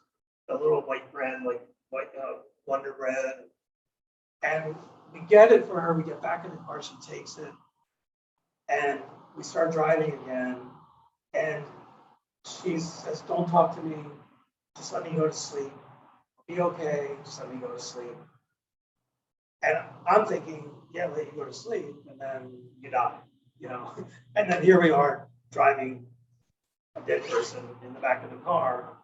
a little white bread, like white Wonder Bread. And we get it for her. We get back in the car, she takes it. And we start driving again. And she says, don't talk to me. Just let me go to sleep. Be okay, just let me go to sleep. And I'm thinking, yeah, let you go to sleep, and then you die, you know. And then here we are driving a dead person in the back of the car,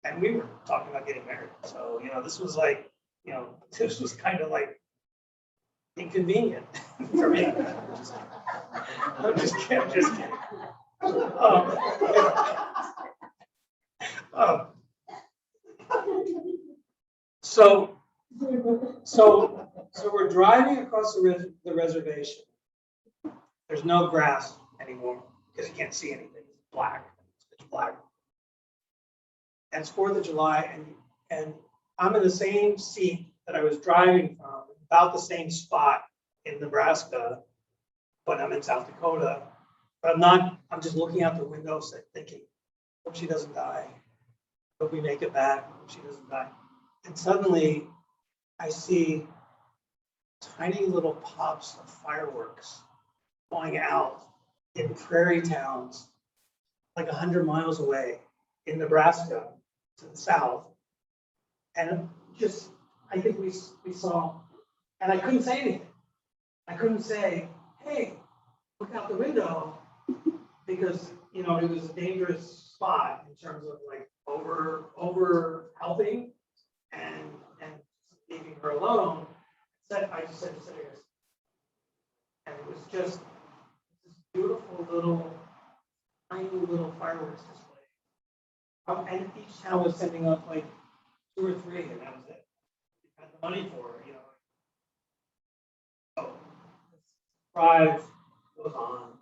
and we were talking about getting married. So, you know, this was like, you know, this was kind of like inconvenient for me. I'm just kidding, just kidding. So we're driving across the reservation. There's no grass anymore because you can't see anything. It's black. It's black. And it's 4th of July, and I'm in the same seat that I was driving from, about the same spot in Nebraska, but I'm in South Dakota. But I'm just looking out the window thinking, hope she doesn't die. Hope we make it back. Hope she doesn't die. And suddenly I see tiny little pops of fireworks going out in prairie towns, like 100 miles away in Nebraska to the south. And just, I think we saw, and I couldn't say anything. I couldn't say, hey, look out the window, because, you know, it was a dangerous spot in terms of like over helping and leaving her alone. I just said to Cedric, and it was just this beautiful little, tiny little fireworks display. And each town was sending up like 2 or 3, and that was it. We had the money for it, you know. So the drive goes on,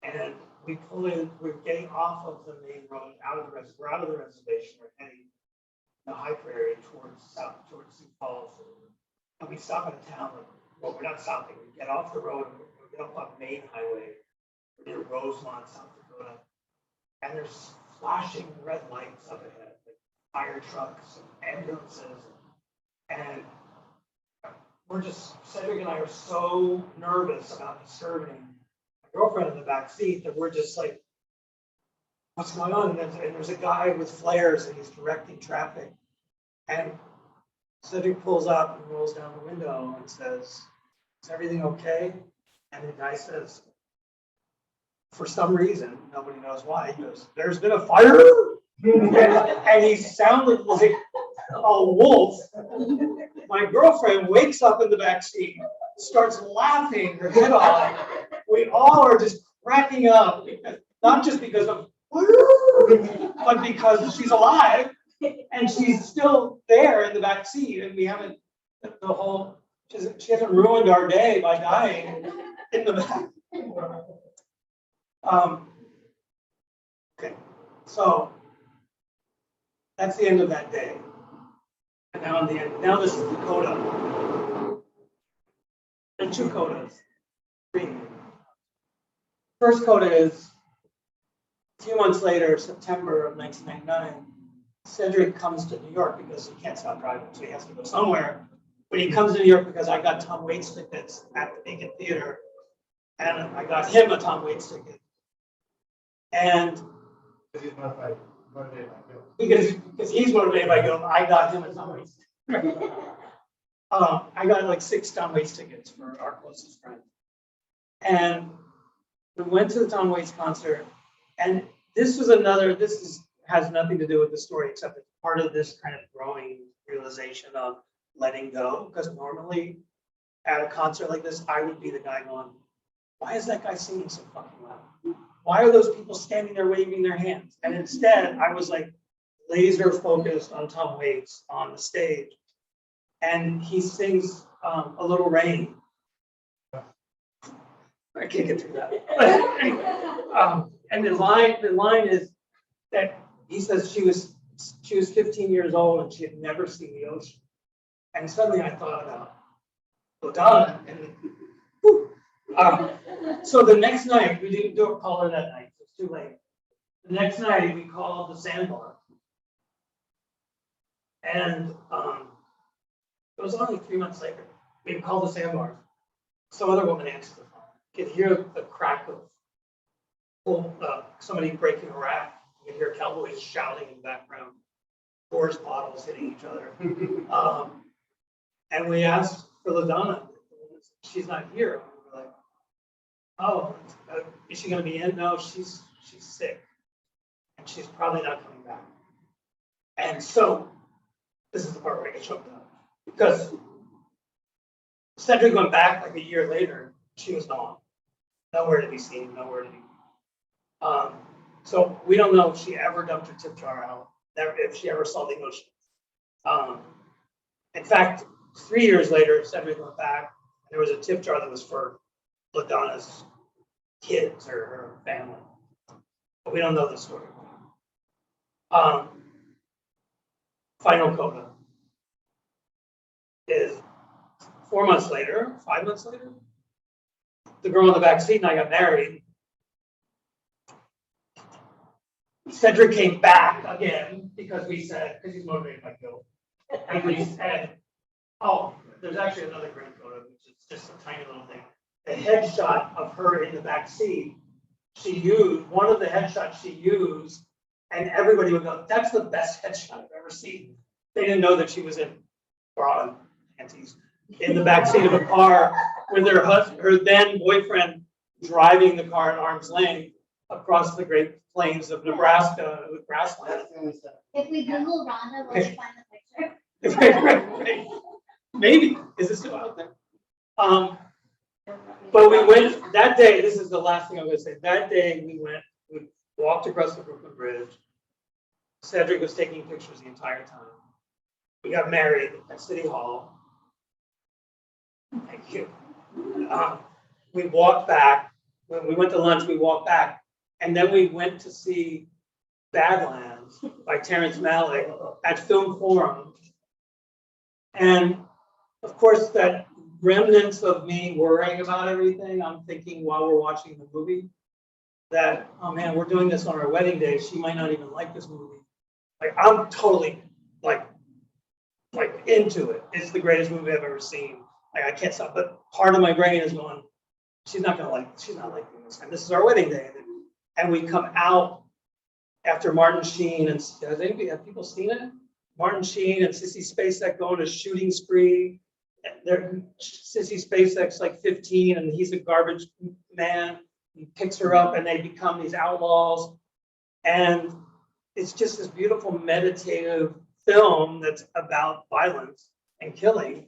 and we pull in. We're getting off of the main road, we're out of the reservation. We're heading the high prairie towards Sioux Falls, and we stop at a town. Well, we're not stopping. We get off the road. We get off on Main Highway. We're near Rosemont, South Dakota, and there's flashing red lights up ahead, like fire trucks and ambulances, and we're just, Cedric and I are so nervous about disturbing my girlfriend in the back seat that we're just like, what's going on? And there's a guy with flares and he's directing traffic. And Cedric pulls up and rolls down the window and says, is everything okay? And the guy says, for some reason, nobody knows why, he goes, there's been a fire? And he sounded like a wolf. My girlfriend wakes up in the back seat, starts laughing her head off. We all are just cracking up, not just because of, but because she's alive and she's still there in the back seat, and we haven't she hasn't ruined our day by dying in the back. Okay, so that's the end of that day. And now this is the coda. There are 2 codas. 3. First coda is a few months later, September of 1999. Cedric comes to New York because he can't stop driving, so he has to go somewhere. But he comes to New York because I got Tom Waits tickets at the Beacon Theater, and I got him a Tom Waits ticket. And Because he's motivated by guilt. Because he's motivated by guilt, I got him a Tom Waits ticket. I got like 6 Tom Waits tickets for our closest friend. And we went to the Tom Waits concert, and this has nothing to do with the story, except it's part of this kind of growing realization of letting go. Because normally at a concert like this, I would be the guy going, why is that guy singing so fucking loud? why are those people standing there waving their hands? And instead, I was like laser focused on Tom Waits on the stage. And he sings A Little Rain. I can't get through that. And the line is that he says she was 15 years old and she had never seen the ocean. And suddenly I thought about Madonna and whew. So the next night, we didn't do a caller that night, it was too late. The next night we called the sandbar. And it was only 3 months later. We called the sandbar. Some other woman answered the phone. You could hear the crack of somebody breaking a rack. You could hear cowboys shouting in the background. Force bottles hitting each other. And we asked for LaDonna. She's not here. And we were like, oh, is she going to be in? No, she's sick. And she's probably not coming back. And so, this is the part where I get choked up. Because Cedric went back like a year later, she was gone. Nowhere to be seen, nowhere to be. So we don't know if she ever dumped her tip jar out, if she ever saw the ocean. In fact, 3 years later, Cedric went back, and there was a tip jar that was for LaDonna's kids or her family. But we don't know the story. Final coda is 4 months later, 5 months later, the girl in the back seat and I got married. Cedric came back again because we said, because he's motivated by guilt. And we said, oh, there's actually another grand coda, which is just a tiny little thing. The headshot of her in the back seat, she used, one of the headshots she used, and everybody would go, that's the best headshot I've ever seen. They didn't know that she was in bra panties in the back seat of a car with her then boyfriend driving the car at arm's length across the Great Plains of Nebraska with grassland. If we Google Rhonda, will we find the picture? Right. Maybe. Is it still out there? But we went that day. This is the last thing I'm going to say. That day we walked across the Brooklyn Bridge. Cedric was taking pictures the entire time. We got married at City Hall. Thank you. We walked back. When we went to lunch, we walked back. And then we went to see Badlands by Terence Malick at Film Forum. And of course, that remnants of me worrying about everything, I'm thinking while we're watching the movie, that, oh man, we're doing this on our wedding day. She might not even like this movie. Like, I'm totally like into it. It's the greatest movie I've ever seen. Like, I can't stop. But part of my brain is going, she's not liking this. And this is our wedding day. And we come out after Martin Sheen and have people seen it? Martin Sheen and Sissy Spacek go on a shooting spree. Sissy Spacek's like 15 and he's a garbage man. He picks her up and they become these outlaws. And it's just this beautiful meditative film that's about violence and killing.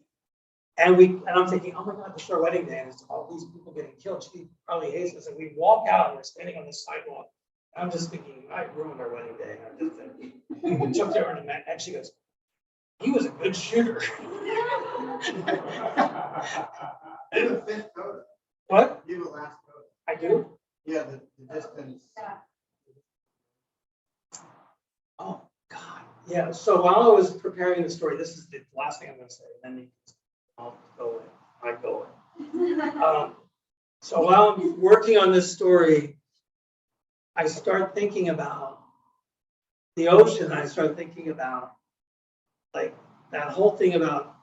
And I'm thinking, oh my God, this is our wedding day, and it's all these people getting killed. She probably hates us. And we walk out, and we're standing on the sidewalk. And I'm just thinking, I ruined our wedding day. And I'm just thinking, we took her and she goes, he was a good shooter. You have a fifth coda. What? You have a last coda. I do? Yeah, the distance. Oh, God. Yeah, so while I was preparing the story, this is the last thing I'm going to say. And then I'll go in. I go in. So while I'm working on this story, I start thinking about the ocean. I start thinking about like that whole thing about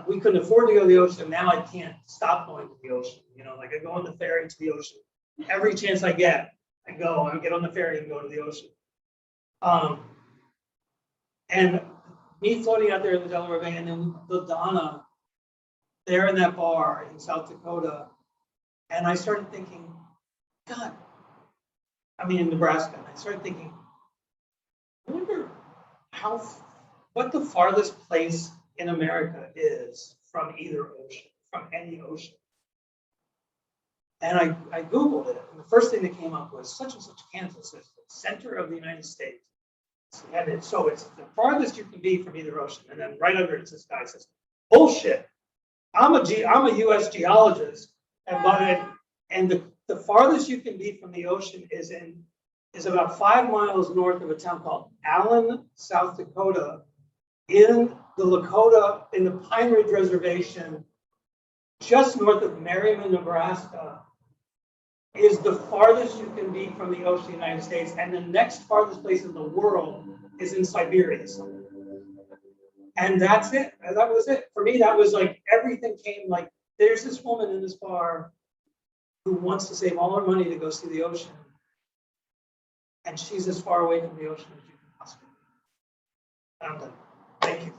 we couldn't afford to go to the ocean. Now I can't stop going to the ocean. You know, like I go on the ferry to the ocean. Every chance I get, I get on the ferry and go to the ocean. And me floating out there in the Delaware Bay, and then LaDonna there in that bar in South Dakota. And I started thinking, God, in Nebraska. And I started thinking, I wonder what the farthest place in America is from either ocean, from any ocean. And I Googled it, and the first thing that came up was such and such Kansas is the center of the United States. And so it's the farthest you can be from either ocean, and then right under it's this guy says, bullshit. I'm a US geologist, and the farthest you can be from the ocean is about 5 miles north of a town called Allen, South Dakota, in the Pine Ridge Reservation, just north of Merriman, Nebraska, is the farthest you can be from the ocean of the United States, and the next farthest place in the world is in Siberia somewhere. And that's it. And that was it. For me, that was like everything came like, there's this woman in this bar who wants to save all her money to go see the ocean. And she's as far away from the ocean as you can possibly be. I'm done. Thank you.